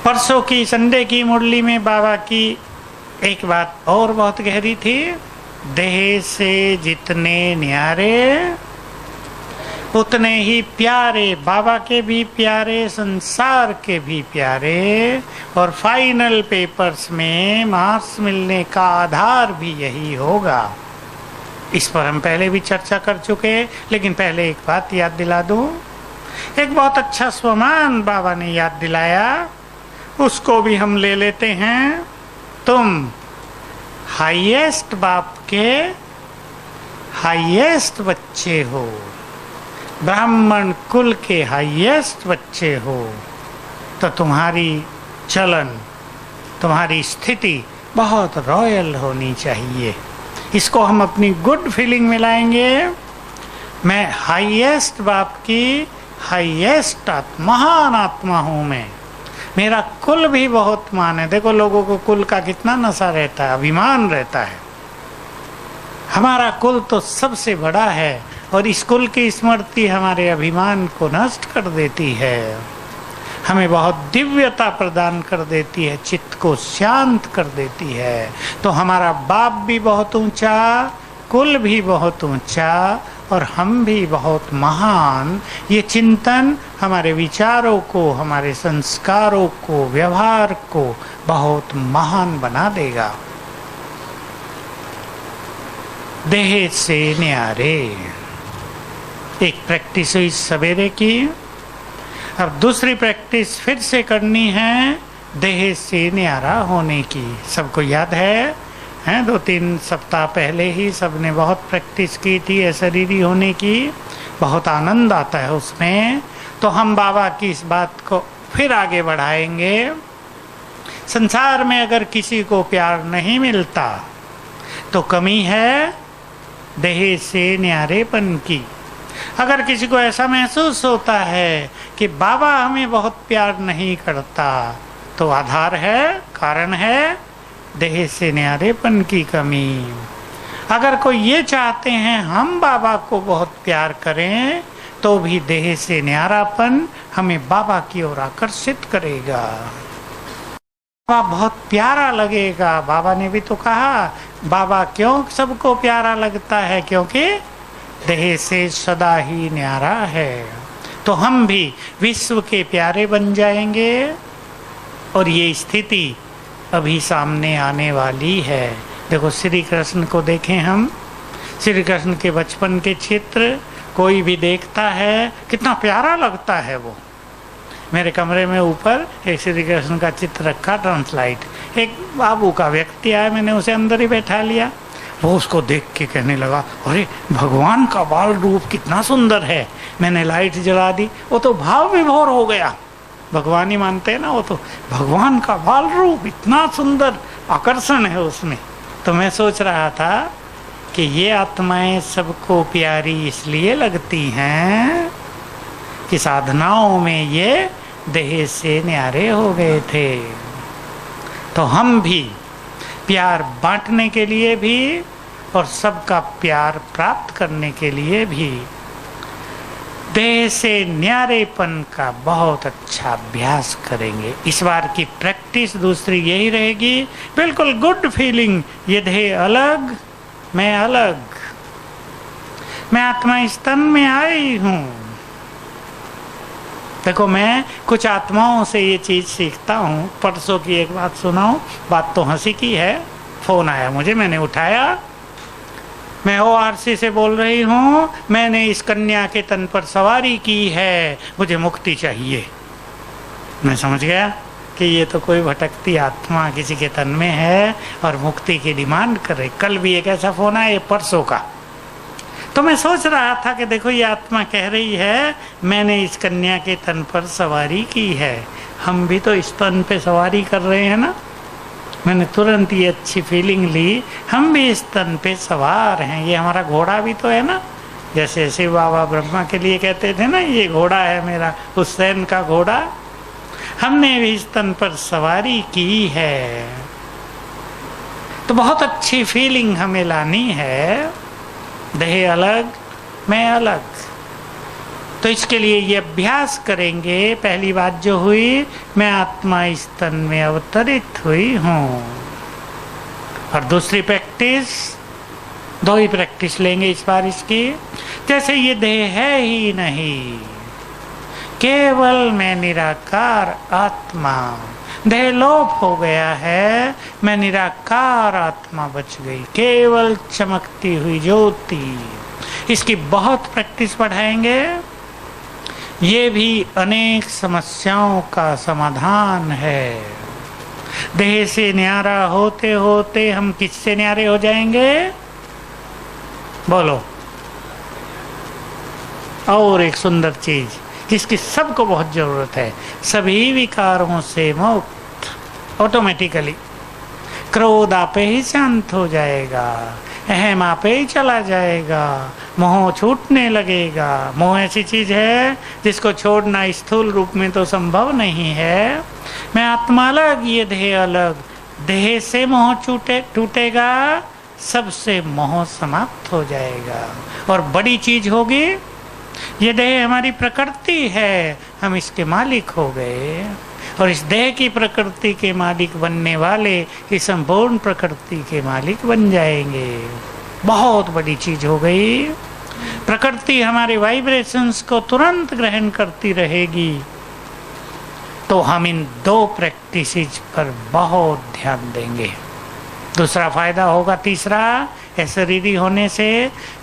परसों की संडे की मुरली में बाबा की एक बात और बहुत गहरी थी। देह से जितने न्यारे उतने ही प्यारे, बाबा के भी प्यारे, संसार के भी प्यारे, और फाइनल पेपर्स में मार्क्स मिलने का आधार भी यही होगा। इस पर हम पहले भी चर्चा कर चुके, लेकिन पहले एक बात याद दिला दूं। एक बहुत अच्छा स्वमान बाबा ने याद दिलाया, उसको भी हम ले लेते हैं। तुम हाईएस्ट बाप के हाईएस्ट बच्चे हो, ब्राह्मण कुल के हाईएस्ट बच्चे हो, तो तुम्हारी चलन, तुम्हारी स्थिति बहुत रॉयल होनी चाहिए। इसको हम अपनी गुड फीलिंग में लाएंगे। मैं हाईएस्ट बाप की हाईएस्ट महान आत्मा हूं। मैं, मेरा कुल भी बहुत मान है। देखो लोगों को कुल का कितना नशा रहता है, अभिमान रहता है। हमारा कुल तो सबसे बड़ा है, और इस कुल की स्मृति हमारे अभिमान को नष्ट कर देती है, हमें बहुत दिव्यता प्रदान कर देती है, चित्त को शांत कर देती है। तो हमारा बाप भी बहुत ऊंचा, कुल भी बहुत ऊंचा, और हम भी बहुत महान। ये चिंतन हमारे विचारों को, हमारे संस्कारों को, व्यवहार को बहुत महान बना देगा। देह से न्यारे एक प्रैक्टिस हुई सवेरे की। अब दूसरी प्रैक्टिस फिर से करनी है, देह से न्यारा होने की। सबको याद है 2-3 सप्ताह पहले ही सबने बहुत प्रैक्टिस की थी अशरीरी होने की। बहुत आनंद आता है उसमें। तो हम बाबा की इस बात को फिर आगे बढ़ाएंगे। संसार में अगर किसी को प्यार नहीं मिलता तो कमी है देह से न्यारेपन की। अगर किसी को ऐसा महसूस होता है कि बाबा हमें बहुत प्यार नहीं करता, तो आधार है, कारण है देह से न्यारेपन की कमी। अगर कोई ये चाहते हैं हम बाबा को बहुत प्यार करें, तो भी देह से न्यारापन हमें बाबा की ओर आकर्षित करेगा। बाबा बहुत प्यारा लगेगा। बाबा ने भी तो कहा, बाबा क्यों सबको प्यारा लगता है? क्योंकि देह से सदा ही न्यारा है। तो हम भी विश्व के प्यारे बन जाएंगे, और ये स्थिति अभी सामने आने वाली है। देखो श्री कृष्ण को देखें हम, श्री कृष्ण के बचपन के चित्र कोई भी देखता है, कितना प्यारा लगता है वो। मेरे कमरे में ऊपर एक श्री कृष्ण का चित्र रखा, ट्रांसलाइट। एक बाबू का व्यक्ति आया, मैंने उसे अंदर ही बैठा लिया। वो उसको देख के कहने लगा, अरे भगवान का बाल रूप कितना सुंदर है। मैंने लाइट जला दी, वो तो भाव विभोर हो गया। भगवान ही मानते हैं ना, वो तो भगवान का बाल रूप इतना सुंदर, आकर्षण है उसमें। तो मैं सोच रहा था कि ये आत्माएं सबको प्यारी इसलिए लगती हैं कि साधनाओं में ये देह से न्यारे हो गए थे। तो हम भी प्यार बांटने के लिए भी, और सबका प्यार प्राप्त करने के लिए भी, देह से न्यारेपन का बहुत अच्छा अभ्यास करेंगे। इस बार की प्रैक्टिस दूसरी यही रहेगी, बिल्कुल गुड फीलिंग। ये देह अलग, मैं अलग, मैं आत्मा स्तन में आई हूँ। देखो मैं कुछ आत्माओं से ये चीज सीखता हूँ। परसों की एक बात सुनाऊं, बात तो हंसी की है। फोन आया मुझे, मैंने उठाया। मैं ORC से बोल रही हूँ, मैंने इस कन्या के तन पर सवारी की है, मुझे मुक्ति चाहिए। मैं समझ गया कि ये तो कोई भटकती आत्मा किसी के तन में है और मुक्ति की डिमांड कर रही। कल भी एक ऐसा फोन आया, परसों का। तो मैं सोच रहा था कि देखो ये आत्मा कह रही है, मैंने इस कन्या के तन पर सवारी की है। हम भी तो इस तन पे सवारी कर रहे हैं ना। मैंने तुरंत ये अच्छी फीलिंग ली, हम भी इस तन पे सवार हैं। ये हमारा घोड़ा भी तो है ना। जैसे शिव बाबा ब्रह्मा के लिए कहते थे ना, ये घोड़ा है मेरा, हुसैन का घोड़ा। हमने भी इस तन पर सवारी की है। तो बहुत अच्छी फीलिंग हमें लानी है। देह अलग, मैं अलग। तो इसके लिए ये अभ्यास करेंगे। पहली बात जो हुई, मैं आत्मा इस तन में अवतरित हुई हूँ। और दूसरी प्रैक्टिस, दो ही प्रैक्टिस लेंगे इस बार इसकी। जैसे ये देह है ही नहीं, केवल मैं निराकार आत्मा, देह लोप हो गया है, मैं निराकार आत्मा बच गई, केवल चमकती हुई ज्योति। इसकी बहुत प्रैक्टिस बढ़ाएंगे। ये भी अनेक समस्याओं का समाधान है। देह से न्यारा होते होते हम किससे न्यारे हो जाएंगे? बोलो। और एक सुंदर चीज जिसकी सबको बहुत जरूरत है, सभी विकारों से मुक्त ऑटोमेटिकली। क्रोध आपे ही शांत हो जाएगा, अहम आपे ही चला जाएगा, मोह छूटने लगेगा। मोह ऐसी चीज है जिसको छोड़ना स्थूल रूप में तो संभव नहीं है। मैं आत्मा अलग, ये देह अलग। देह से मोह टूटेगा, सबसे मोह समाप्त हो जाएगा। और बड़ी चीज होगी, ये देह हमारी प्रकृति है, हम इसके मालिक हो गए। और इस देह की प्रकृति के मालिक बनने वाले इस संपूर्ण प्रकृति के मालिक बन जाएंगे। बहुत बड़ी चीज हो गई। प्रकृति हमारे वाइब्रेशंस को तुरंत ग्रहण करती रहेगी। तो हम इन दो प्रैक्टिसेस पर बहुत ध्यान देंगे। दूसरा फायदा होगा, तीसरा, शरीरी होने से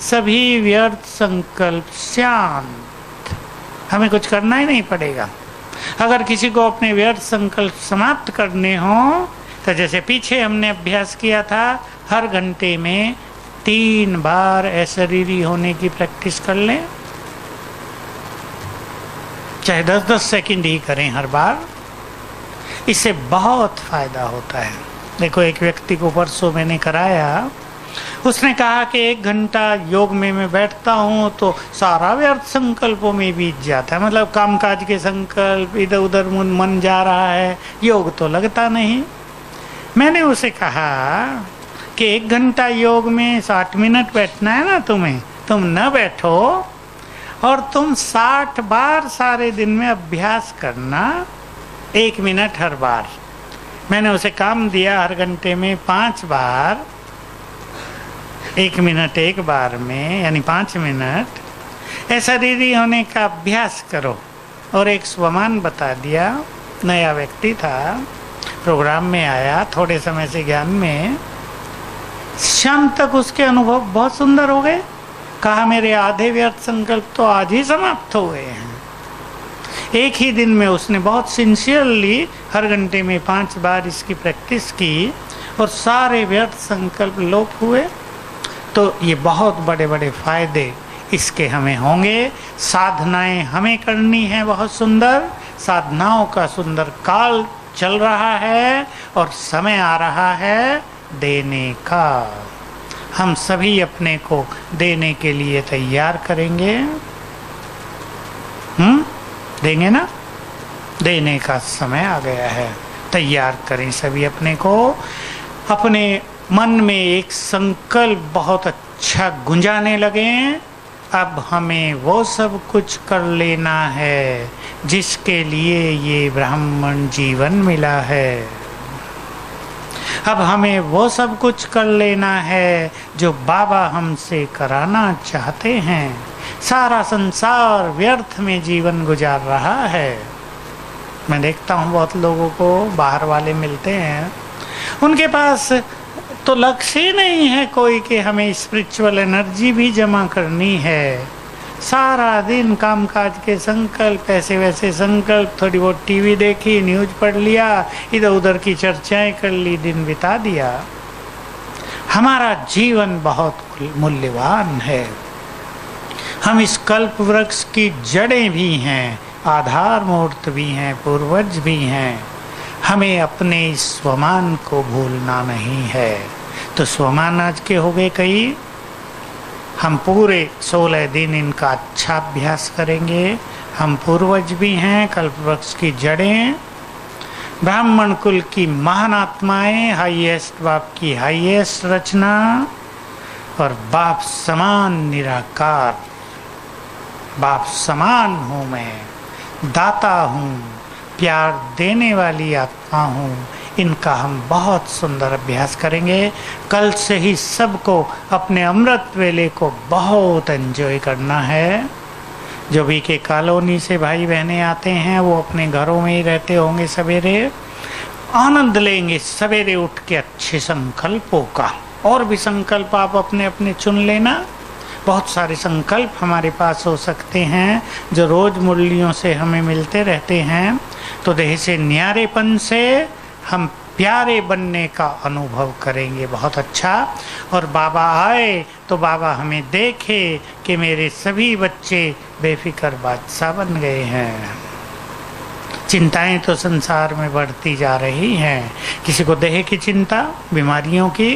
सभी व्यर्थ संकल्प शांत, हमें कुछ करना ही नहीं पड़ेगा। अगर किसी को अपने व्यर्थ संकल्प समाप्त करने हो तो जैसे पीछे हमने अभ्यास किया था, हर घंटे में 3 बार अशरीरी होने की प्रैक्टिस कर लें, चाहे 10-10 सेकंड ही करें हर बार। इससे बहुत फायदा होता है। देखो, एक व्यक्ति को परसों मैंने कराया, उसने कहा कि 1 घंटा योग में मैं बैठता हूँ तो सारा व्यर्थ संकल्पों में बीत जाता है। मतलब कामकाज के संकल्प, इधर उधर मन जा रहा है, योग तो लगता नहीं। मैंने उसे कहा कि 1 घंटा योग में 60 मिनट बैठना है ना तुम्हें, तुम न बैठो और तुम 60 बार सारे दिन में अभ्यास करना, 1 मिनट हर बार। मैंने उसे काम दिया, हर घंटे में 5 बार, 1 मिनट एक बार में, यानी 5 मिनट अशरीरी होने का अभ्यास करो। और एक स्वमान बता दिया। नया व्यक्ति था, प्रोग्राम में आया, थोड़े समय से ज्ञान में, शाम तक उसके अनुभव बहुत सुंदर हो गए। कहा, मेरे आधे व्यर्थ संकल्प तो आज ही समाप्त हो गए हैं। एक ही दिन में उसने बहुत सिंसियरली हर घंटे में 5 बार इसकी प्रैक्टिस की और सारे व्यर्थ संकल्प लोप हुए। तो ये बहुत बड़े बड़े फायदे इसके हमें होंगे। साधनाएं हमें करनी है बहुत सुंदर, साधनाओं का सुंदर काल चल रहा है और समय आ रहा है देने का। हम सभी अपने को देने के लिए तैयार करेंगे। देंगे ना? देने का समय आ गया है, तैयार करें सभी अपने को। अपने मन में एक संकल्प बहुत अच्छा गुंजाने लगे, अब हमें वो सब कुछ कर लेना है जिसके लिए ये ब्राह्मण जीवन मिला है। अब हमें वो सब कुछ कर लेना है जो बाबा हमसे कराना चाहते हैं। सारा संसार व्यर्थ में जीवन गुजार रहा है। मैं देखता हूँ बहुत लोगों को, बाहर वाले मिलते हैं, उनके पास तो लक्ष्य ही नहीं है कोई कि हमें स्पिरिचुअल एनर्जी भी जमा करनी है। सारा दिन कामकाज के संकल्प, ऐसे वैसे संकल्प, थोड़ी बहुत टीवी देखी, न्यूज़ पढ़ लिया, इधर उधर की चर्चाएं कर ली, दिन बिता दिया। हमारा जीवन बहुत मूल्यवान है। हम इस कल्प वृक्ष की जड़ें भी हैं, आधार मूर्त भी हैं, पूर्वज भी हैं। हमें अपने स्वमान को भूलना नहीं है। तो स्वमान आज के हो गए कई, हम पूरे 16 दिन इनका अच्छा अभ्यास करेंगे। हम पूर्वज भी हैं, कल्प वृक्ष की जड़ें, ब्राह्मण कुल की महान आत्माएं, हाईएस्ट बाप की हाईएस्ट रचना और बाप समान निराकार। बाप समान हूँ मैं, दाता हूँ, प्यार देने वाली आत्मा हूँ। इनका हम बहुत सुंदर अभ्यास करेंगे। कल से ही सबको अपने अमृत वेले को बहुत एंजॉय करना है। जो भी के कॉलोनी से भाई बहनें आते हैं वो अपने घरों में ही रहते होंगे, सवेरे आनंद लेंगे सवेरे उठ के अच्छे संकल्पों का। और भी संकल्प आप अपने अपने चुन लेना। बहुत सारे संकल्प हमारे पास हो सकते हैं जो रोज मुरलियों से हमें मिलते रहते हैं। तो देह से न्यारेपन से हम प्यारे बनने का अनुभव करेंगे, बहुत अच्छा। और बाबा आए तो बाबा हमें देखे कि मेरे सभी बच्चे बेफिक्र बादशाह बन गए हैं। चिंताएं तो संसार में बढ़ती जा रही हैं। किसी को देह की चिंता, बीमारियों की,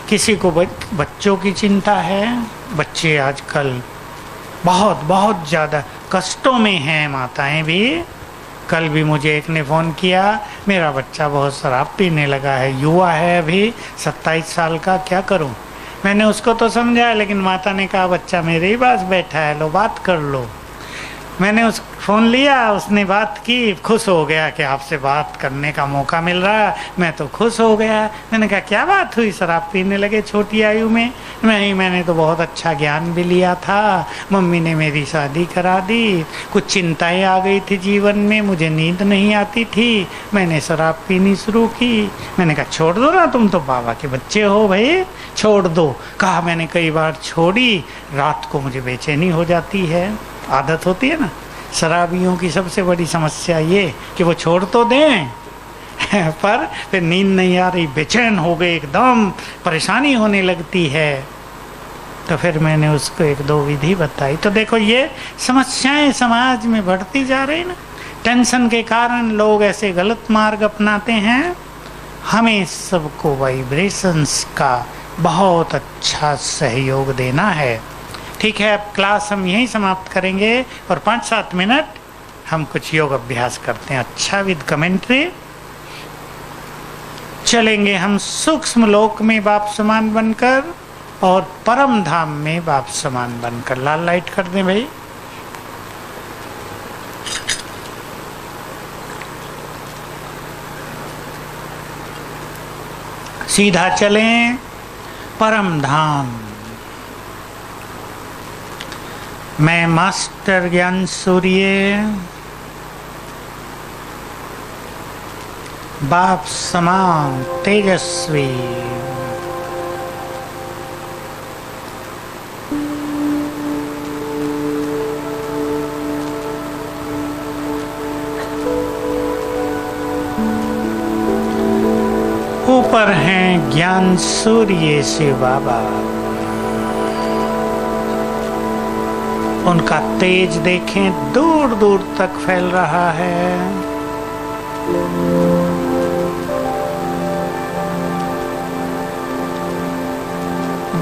किसी को बच्चों की चिंता है। बच्चे आजकल बहुत बहुत ज़्यादा कष्टों में हैं, माताएं भी। कल भी मुझे एक ने फ़ोन किया, मेरा बच्चा बहुत शराब पीने लगा है, युवा है अभी 27 साल का, क्या करूं। मैंने उसको तो समझाया, लेकिन माता ने कहा बच्चा मेरे ही पास बैठा है, लो बात कर लो। मैंने उस फ़ोन लिया, उसने बात की, खुश हो गया कि आपसे बात करने का मौका मिल रहा है। मैं तो खुश हो गया। मैंने कहा क्या बात हुई, शराब पीने लगे छोटी आयु में? नहीं, मैंने तो बहुत अच्छा ज्ञान भी लिया था, मम्मी ने मेरी शादी करा दी, कुछ चिंताएं आ गई थी जीवन में, मुझे नींद नहीं आती थी, मैंने शराब पीनी शुरू की। मैंने कहा छोड़ दो ना, तुम तो बाबा के बच्चे हो भाई, छोड़ दो। कहा मैंने कई बार छोड़ी, रात को मुझे बेचैनी हो जाती है, आदत होती है ना। शराबियों की सबसे बड़ी समस्या ये कि वो छोड़ तो दें पर फिर नींद नहीं आ रही, बेचैन हो गए, एकदम परेशानी होने लगती है। तो फिर मैंने उसको एक दो विधि बताई। तो देखो ये समस्याएं समाज में बढ़ती जा रही ना। टेंशन के कारण लोग ऐसे गलत मार्ग अपनाते हैं। हमें सबको वाइब्रेशंस का बहुत अच्छा सहयोग देना है। ठीक है, अब क्लास हम यहीं समाप्त करेंगे और 5-7 मिनट हम कुछ योग अभ्यास करते हैं, अच्छा विद कमेंट्री। चलेंगे हम सूक्ष्म लोक में बाप समान बनकर और परम धाम में बाप समान बनकर। लाल लाइट कर दें भाई। सीधा चलें परम धाम। मैं मास्टर ज्ञान सूर्य बाप समान तेजस्वी ऊपर हैं ज्ञान सूर्य शिव बाबा। उनका तेज देखें, दूर दूर तक फैल रहा है।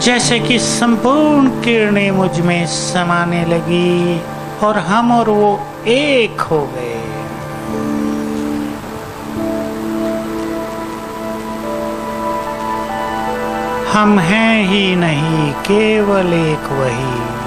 जैसे कि संपूर्ण किरणें मुझ में समाने लगी और हम और वो एक हो गए। हम हैं ही नहीं, केवल एक वही।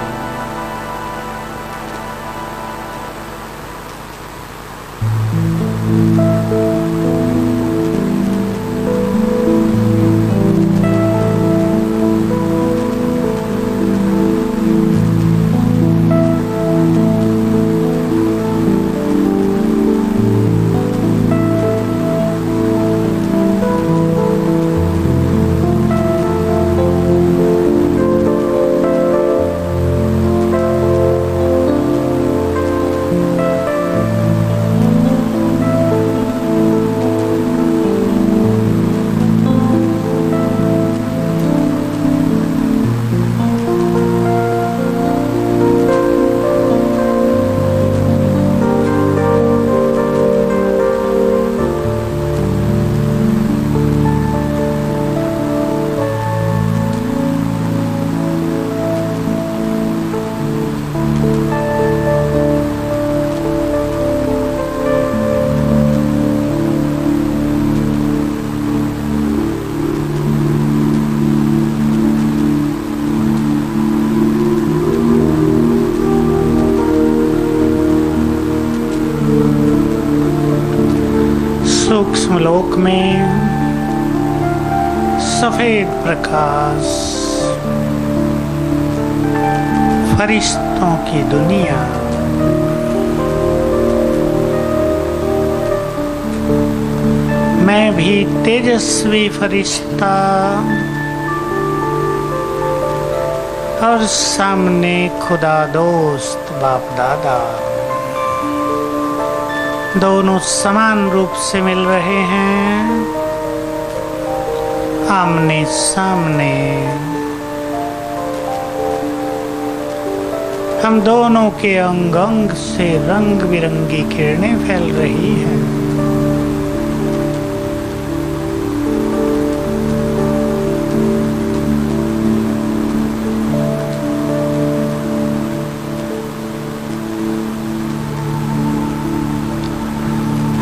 सूक्ष्म लोक में सफेद प्रकाश, फरिश्तों की दुनिया। मैं भी तेजस्वी फरिश्ता और सामने खुदा दोस्त बाप दादा, दोनों समान रूप से मिल रहे हैं, आमने सामने। हम दोनों के अंग अंग से रंग बिरंगी किरणें फैल रही हैं।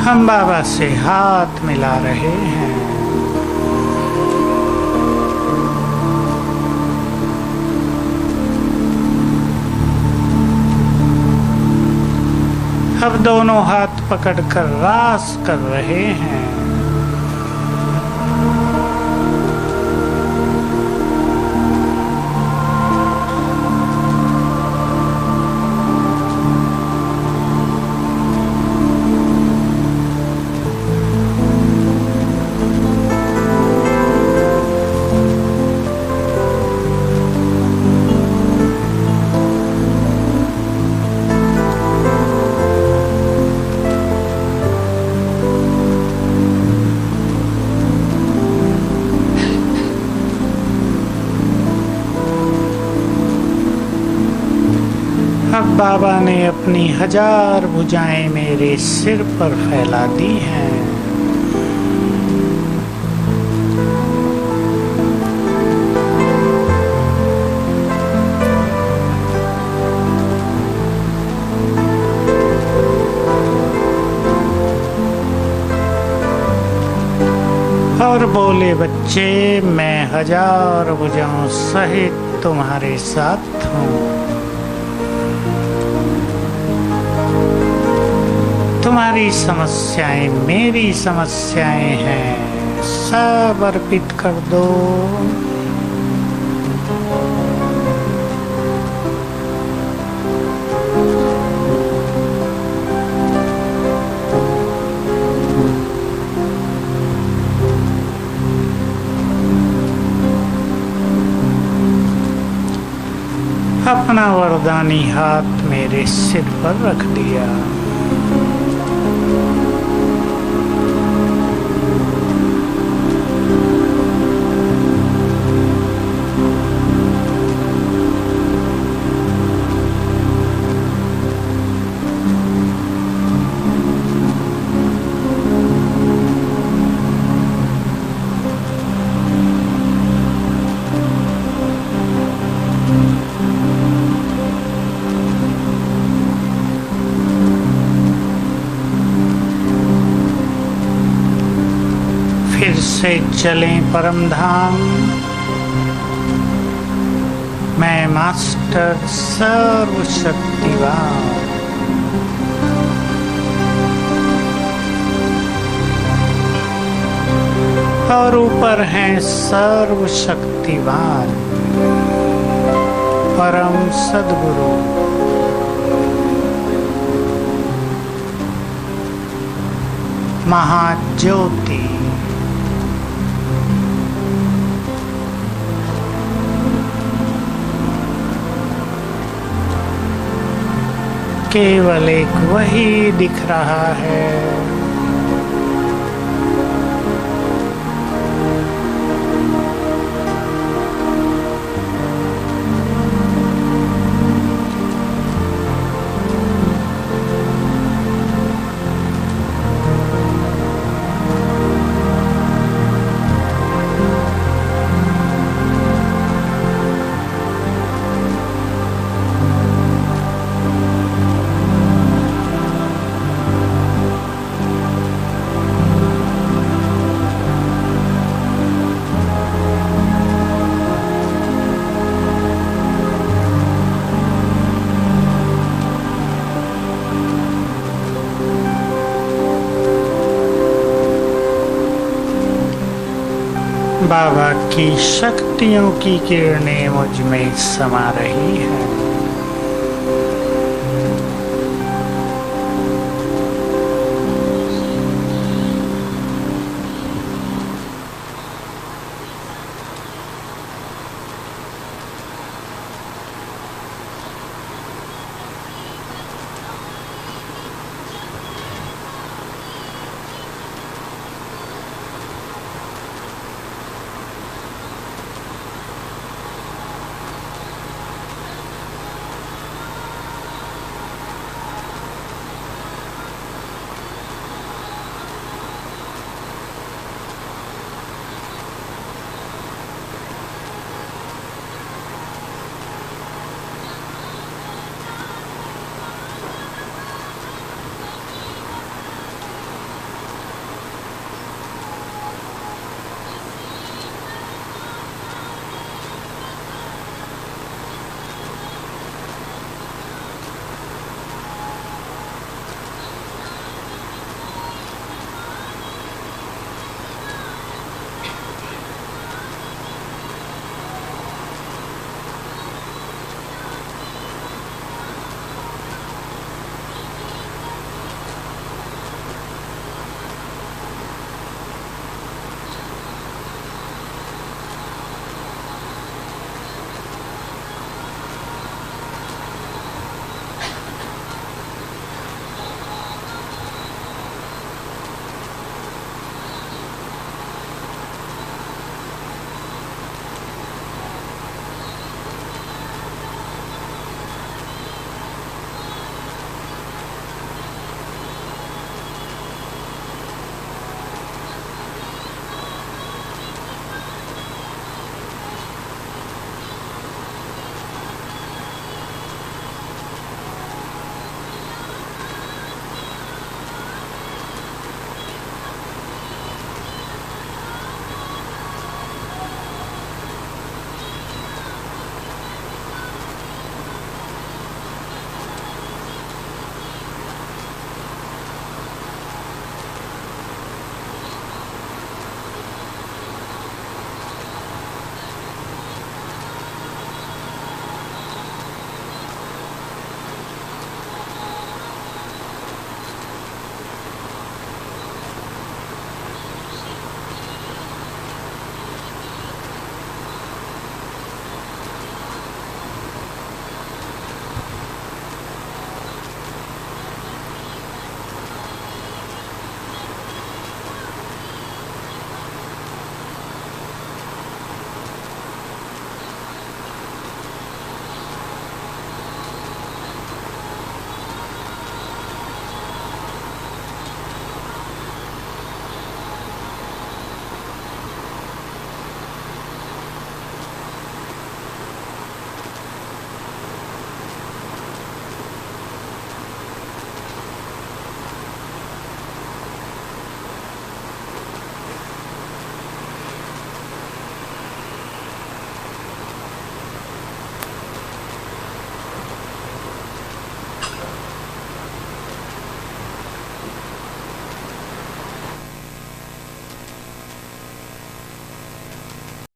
हम बाबा से हाथ मिला रहे हैं। अब दोनों हाथ पकड़कर रास कर रहे हैं। अब बाबा ने अपनी 1000 भुजाएं मेरे सिर पर फैला दी हैं। और बोले, बच्चे, मैं 1000 भुजाओं सहित तुम्हारे साथ हूँ। तुम्हारी समस्याएं मेरी समस्याएं हैं, सब अर्पित कर दो। अपना वरदानी हाथ मेरे सिर पर रख दिया। फिर से चलें परम धाम। मैं मास्टर सर्वशक्तिवान। और ऊपर हैं सर्वशक्तिवान परम सद्गुरु। महाज्योति। केवल एक वही दिख रहा है। बाबा की शक्तियों की किरणें मुझ में समा रही है।